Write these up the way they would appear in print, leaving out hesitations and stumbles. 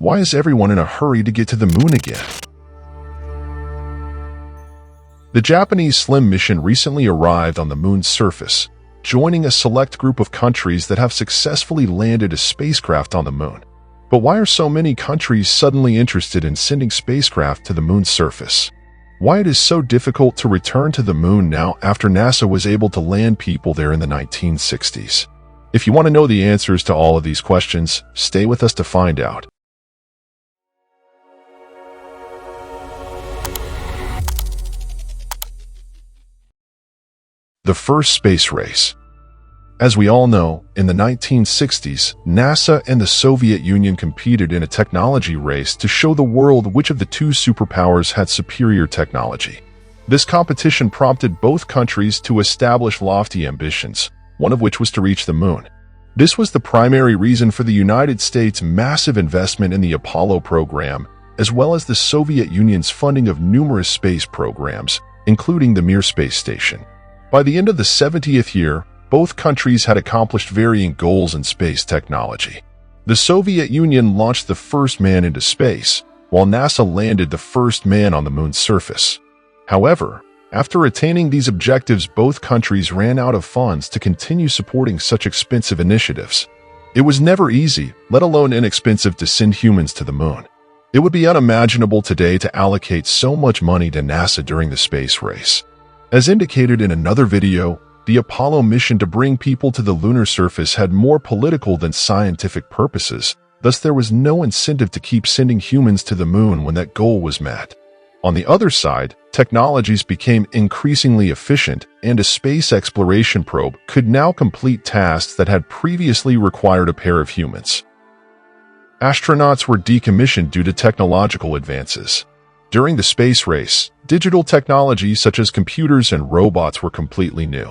Why is everyone in a hurry to get to the moon again? The Japanese SLIM mission recently arrived on the moon's surface, joining a select group of countries that have successfully landed a spacecraft on the moon. But why are so many countries suddenly interested in sending spacecraft to the moon's surface? Why it is so difficult to return to the moon now after NASA was able to land people there in the 1960s? If you want to know the answers to all of these questions, stay with us to find out. The first space race. As we all know, in the 1960s, NASA and the Soviet Union competed in a technology race to show the world which of the two superpowers had superior technology. This competition prompted both countries to establish lofty ambitions, one of which was to reach the moon. This was the primary reason for the United States' massive investment in the Apollo program, as well as the Soviet Union's funding of numerous space programs, including the Mir space station. By the end of the 70th year, both countries had accomplished varying goals in space technology. The Soviet Union launched the first man into space, while NASA landed the first man on the moon's surface. However, after attaining these objectives, both countries ran out of funds to continue supporting such expensive initiatives. It was never easy, let alone inexpensive, to send humans to the moon. It would be unimaginable today to allocate so much money to NASA during the space race. As indicated in another video, the Apollo mission to bring people to the lunar surface had more political than scientific purposes, thus there was no incentive to keep sending humans to the moon when that goal was met. On the other side, technologies became increasingly efficient, and a space exploration probe could now complete tasks that had previously required a pair of humans. Astronauts were decommissioned due to technological advances. During the space race, digital technology such as computers and robots were completely new.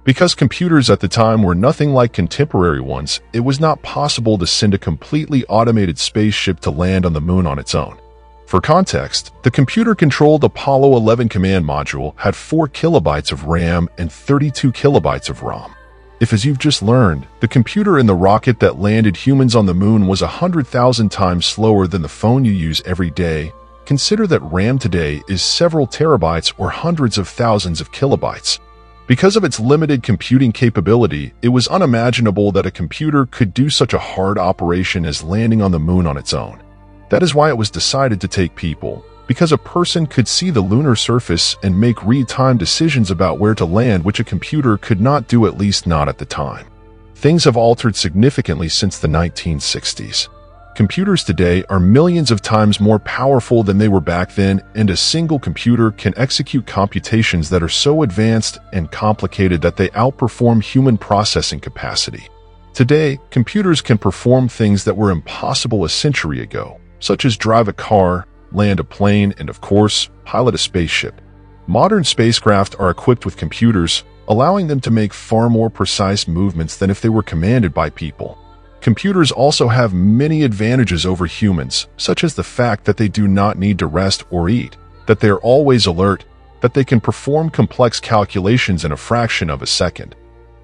Because computers at the time were nothing like contemporary ones, it was not possible to send a completely automated spaceship to land on the moon on its own. For context, the computer-controlled Apollo 11 command module had 4 kilobytes of RAM and 32 kilobytes of ROM. If, as you've just learned, the computer in the rocket that landed humans on the moon was 100,000 times slower than the phone you use every day, consider that RAM today is several terabytes or hundreds of thousands of kilobytes. Because of its limited computing capability, it was unimaginable that a computer could do such a hard operation as landing on the moon on its own. That is why it was decided to take people, because a person could see the lunar surface and make real-time decisions about where to land, which a computer could not do, at least not at the time. Things have altered significantly since the 1960s. Computers today are millions of times more powerful than they were back then, and a single computer can execute computations that are so advanced and complicated that they outperform human processing capacity. Today, computers can perform things that were impossible a century ago, such as drive a car, land a plane, and of course, pilot a spaceship. Modern spacecraft are equipped with computers, allowing them to make far more precise movements than if they were commanded by people. Computers also have many advantages over humans, such as the fact that they do not need to rest or eat, that they are always alert, that they can perform complex calculations in a fraction of a second,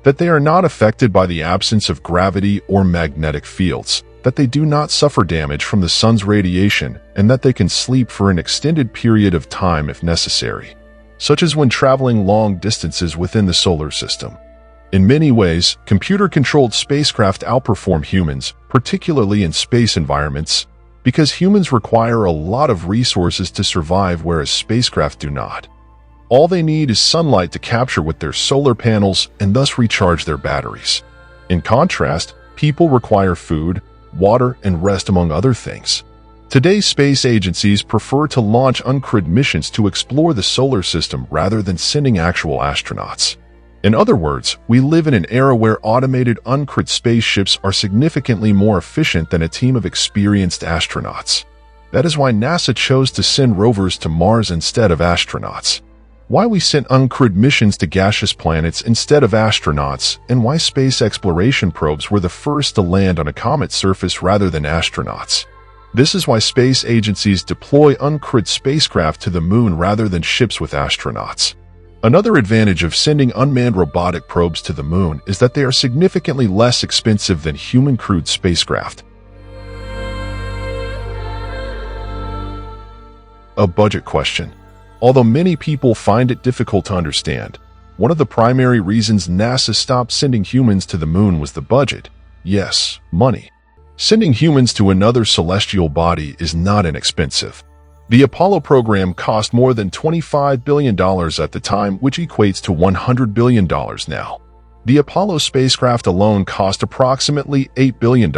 that they are not affected by the absence of gravity or magnetic fields, that they do not suffer damage from the sun's radiation, and that they can sleep for an extended period of time if necessary, such as when traveling long distances within the solar system. In many ways, computer-controlled spacecraft outperform humans, particularly in space environments, because humans require a lot of resources to survive, whereas spacecraft do not. All they need is sunlight to capture with their solar panels and thus recharge their batteries. In contrast, people require food, water, and rest, among other things. Today's space agencies prefer to launch uncrewed missions to explore the solar system rather than sending actual astronauts. In other words, we live in an era where automated uncrewed spaceships are significantly more efficient than a team of experienced astronauts. That is why NASA chose to send rovers to Mars instead of astronauts. Why we sent uncrewed missions to gaseous planets instead of astronauts, and why space exploration probes were the first to land on a comet's surface rather than astronauts. This is why space agencies deploy uncrewed spacecraft to the moon rather than ships with astronauts. Another advantage of sending unmanned robotic probes to the moon is that they are significantly less expensive than human-crewed spacecraft. A budget question. Although many people find it difficult to understand, one of the primary reasons NASA stopped sending humans to the moon was the budget. Yes, money. Sending humans to another celestial body is not inexpensive. The Apollo program cost more than $25 billion at the time, which equates to $100 billion now. The Apollo spacecraft alone cost approximately $8 billion,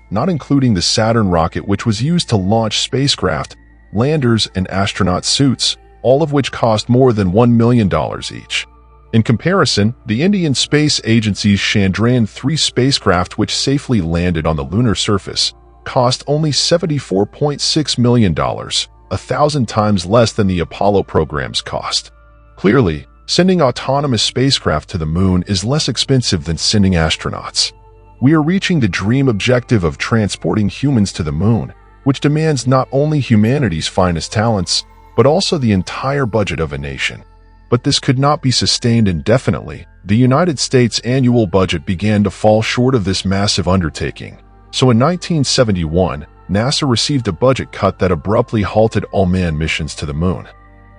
not including the Saturn rocket, which was used to launch spacecraft, landers, and astronaut suits, all of which cost more than $1 million each. In comparison, the Indian Space Agency's Chandrayaan-3 spacecraft, which safely landed on the lunar surface, cost only $74.6 million, 1,000 times less than the Apollo program's cost. Clearly, sending autonomous spacecraft to the moon is less expensive than sending astronauts. We are reaching the dream objective of transporting humans to the moon, which demands not only humanity's finest talents, but also the entire budget of a nation. But this could not be sustained indefinitely. The United States' annual budget began to fall short of this massive undertaking. So in 1971, NASA received a budget cut that abruptly halted all manned missions to the moon.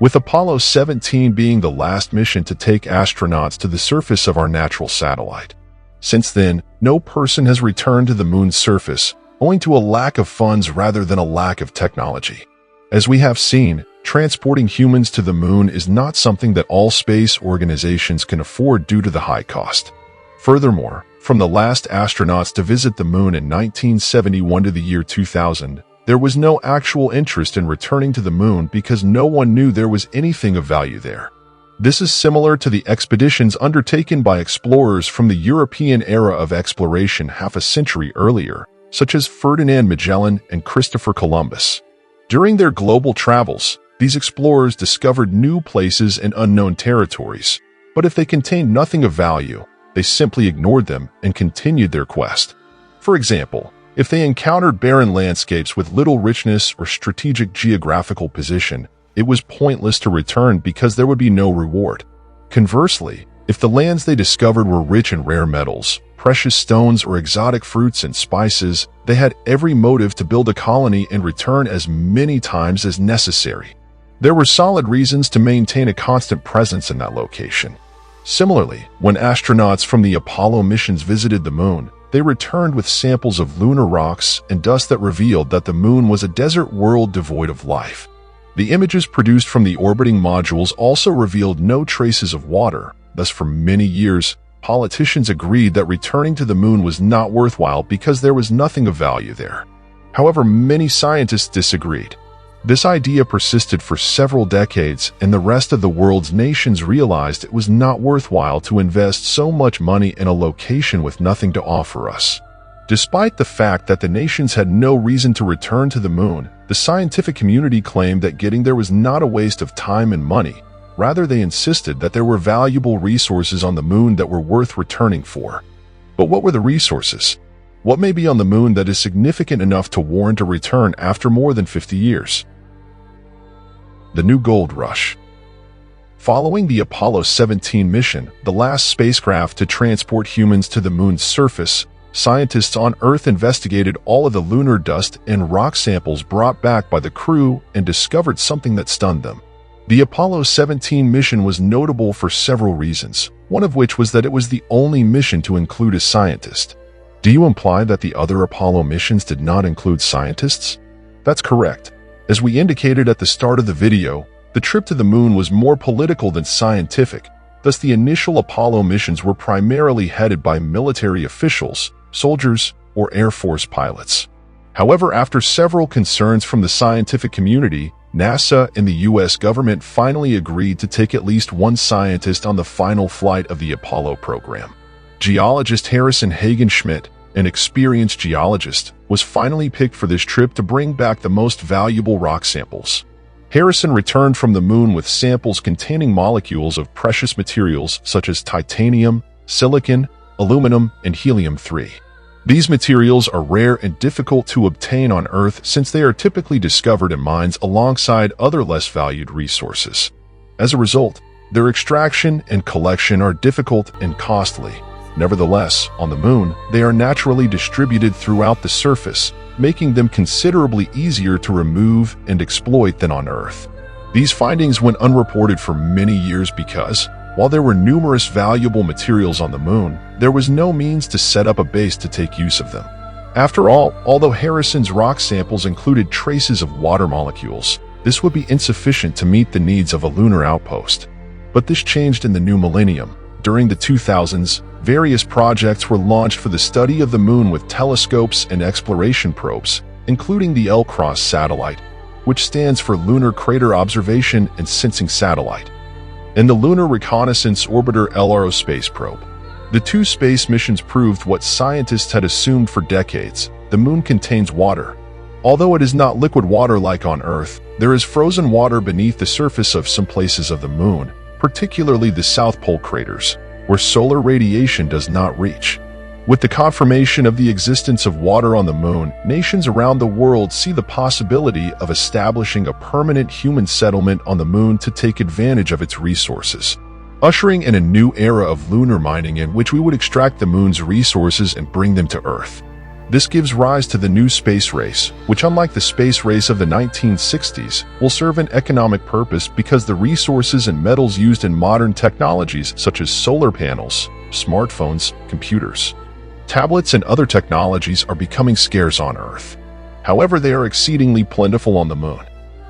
With Apollo 17 being the last mission to take astronauts to the surface of our natural satellite. Since then, no person has returned to the moon's surface, owing to a lack of funds rather than a lack of technology. As we have seen, transporting humans to the moon is not something that all space organizations can afford due to the high cost. Furthermore, from the last astronauts to visit the moon in 1971 to the year 2000, there was no actual interest in returning to the moon because no one knew there was anything of value there. This is similar to the expeditions undertaken by explorers from the European era of exploration half a century earlier, such as Ferdinand Magellan and Christopher Columbus. During their global travels, these explorers discovered new places and unknown territories, but if they contained nothing of value, they simply ignored them and continued their quest. For example, if they encountered barren landscapes with little richness or strategic geographical position, it was pointless to return because there would be no reward. Conversely, if the lands they discovered were rich in rare metals, precious stones, or exotic fruits and spices, they had every motive to build a colony and return as many times as necessary. There were solid reasons to maintain a constant presence in that location. Similarly, when astronauts from the Apollo missions visited the moon, they returned with samples of lunar rocks and dust that revealed that the moon was a desert world devoid of life. The images produced from the orbiting modules also revealed no traces of water. Thus, for many years, politicians agreed that returning to the moon was not worthwhile because there was nothing of value there. However, many scientists disagreed. This idea persisted for several decades, and the rest of the world's nations realized it was not worthwhile to invest so much money in a location with nothing to offer us. Despite the fact that the nations had no reason to return to the moon, the scientific community claimed that getting there was not a waste of time and money. Rather, they insisted that there were valuable resources on the moon that were worth returning for. But what were the resources? What may be on the moon that is significant enough to warrant a return after more than 50 years? The new gold rush. Following the Apollo 17 mission, the last spacecraft to transport humans to the moon's surface, scientists on Earth investigated all of the lunar dust and rock samples brought back by the crew and discovered something that stunned them. The Apollo 17 mission was notable for several reasons, one of which was that it was the only mission to include a scientist. Do you imply that the other Apollo missions did not include scientists? That's correct. As we indicated at the start of the video, the trip to the moon was more political than scientific. Thus, the initial Apollo missions were primarily headed by military officials, soldiers, or Air Force pilots. However, after several concerns from the scientific community, NASA and the US government finally agreed to take at least one scientist on the final flight of the Apollo program. Geologist Harrison Hagen Schmidt, an experienced geologist, was finally picked for this trip to bring back the most valuable rock samples. Harrison returned from the moon with samples containing molecules of precious materials such as titanium, silicon, aluminum, and helium-3. These materials are rare and difficult to obtain on Earth since they are typically discovered in mines alongside other less valued resources. As a result, their extraction and collection are difficult and costly. Nevertheless, on the moon, they are naturally distributed throughout the surface, making them considerably easier to remove and exploit than on Earth. These findings went unreported for many years because, while there were numerous valuable materials on the moon, there was no means to set up a base to take use of them. After all, although Harrison's rock samples included traces of water molecules, this would be insufficient to meet the needs of a lunar outpost. But this changed in the new millennium. During the 2000s, various projects were launched for the study of the moon with telescopes and exploration probes, including the LCROSS satellite, which stands for Lunar Crater Observation and Sensing Satellite, and the Lunar Reconnaissance Orbiter LRO space probe. The two space missions proved what scientists had assumed for decades: the moon contains water. Although it is not liquid water like on Earth, there is frozen water beneath the surface of some places of the moon, particularly the South Pole craters, where solar radiation does not reach. With the confirmation of the existence of water on the moon, nations around the world see the possibility of establishing a permanent human settlement on the moon to take advantage of its resources, ushering in a new era of lunar mining in which we would extract the moon's resources and bring them to Earth. This gives rise to the new space race, which, unlike the space race of the 1960s, will serve an economic purpose because the resources and metals used in modern technologies such as solar panels, smartphones, computers, tablets, and other technologies are becoming scarce on Earth. However, they are exceedingly plentiful on the moon.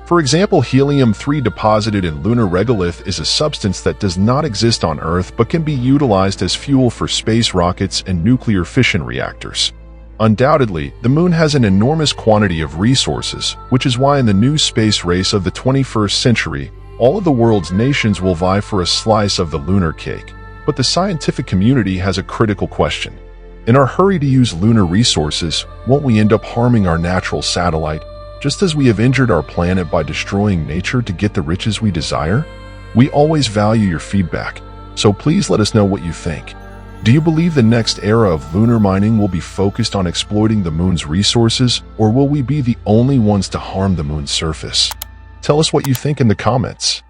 For example, helium-3 deposited in lunar regolith is a substance that does not exist on Earth but can be utilized as fuel for space rockets and nuclear fission reactors. Undoubtedly, the moon has an enormous quantity of resources, which is why in the new space race of the 21st century, all of the world's nations will vie for a slice of the lunar cake. But the scientific community has a critical question. In our hurry to use lunar resources, won't we end up harming our natural satellite, just as we have injured our planet by destroying nature to get the riches we desire? We always value your feedback, so please let us know what you think. Do you believe the next era of lunar mining will be focused on exploiting the moon's resources, or will we be the only ones to harm the moon's surface? Tell us what you think in the comments.